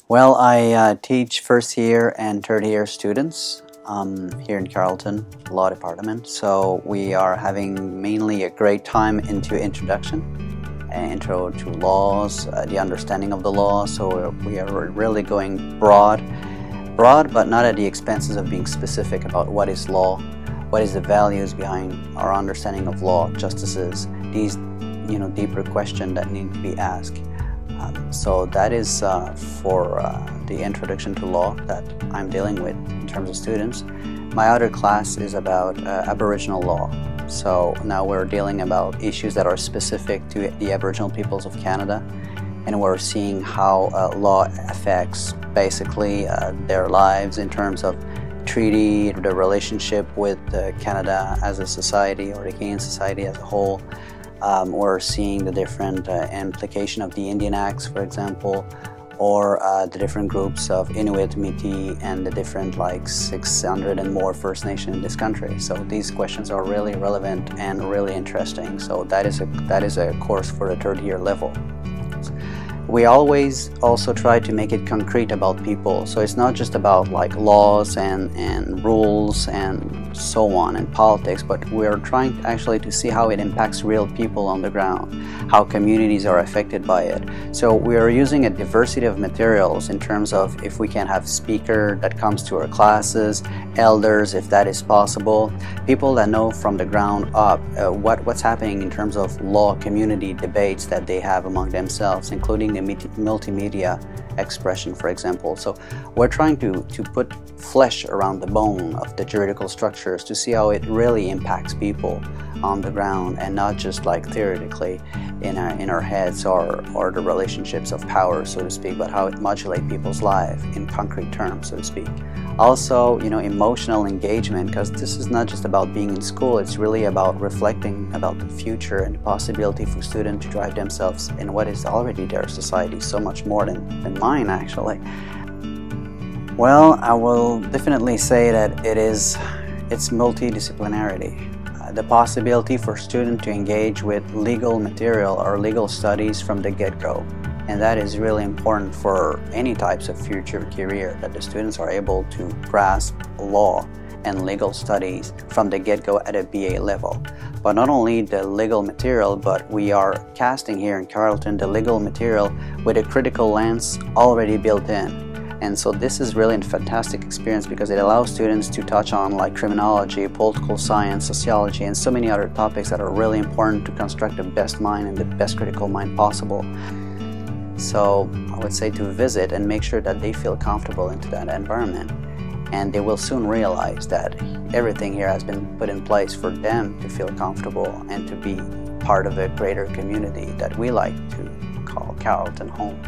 Well, I teach first year and third year students here in Carleton Law Department. So we are having mainly a great time into introduction, intro to laws, the understanding of the law. So we are really going broad, but not at the expenses of being specific about what is law, what is the values behind our understanding of law, justices, these deeper questions that need to be asked. So that is for the introduction to law that I'm dealing with in terms of students. My other class is about Aboriginal law. So now we're dealing about issues that are specific to the Aboriginal peoples of Canada, and we're seeing how law affects basically their lives in terms of treaty, the relationship with Canada as a society or the Canadian society as a whole. We're seeing the different implication of the Indian Acts, for example, or the different groups of Inuit, Métis, and the different 600 and more First Nation in this country. So these questions are really relevant and really interesting. So that is a course for the third year level. We always also try to make it concrete about people. So it's not just about laws and rules and so on and politics, but we're trying actually to see how it impacts real people on the ground, how communities are affected by it. So we are using a diversity of materials in terms of if we can have speaker that comes to our classes, elders if that is possible, people that know from the ground up what's happening in terms of law community debates that they have among themselves, including the multimedia expression, for example. So we're trying to put flesh around the bone of the juridical structures to see how it really impacts people on the ground, and not just theoretically in our heads or the relationships of power, so to speak, but how it modulates people's life in concrete terms, so to speak. Also, emotional engagement, because this is not just about being in school, it's really about reflecting about the future and the possibility for students to drive themselves in what is already their society, so much more than mine, actually. Well, I will definitely say that it's multidisciplinarity. The possibility for students to engage with legal material or legal studies from the get-go. And that is really important for any types of future career, that the students are able to grasp law and legal studies from the get-go at a BA level. But not only the legal material, but we are casting here in Carleton the legal material with a critical lens already built in. And so this is really a fantastic experience because it allows students to touch on criminology, political science, sociology, and so many other topics that are really important to construct the best mind and the best critical mind possible. So I would say to visit and make sure that they feel comfortable into that environment, and they will soon realize that everything here has been put in place for them to feel comfortable and to be part of a greater community that we like to call Carleton home.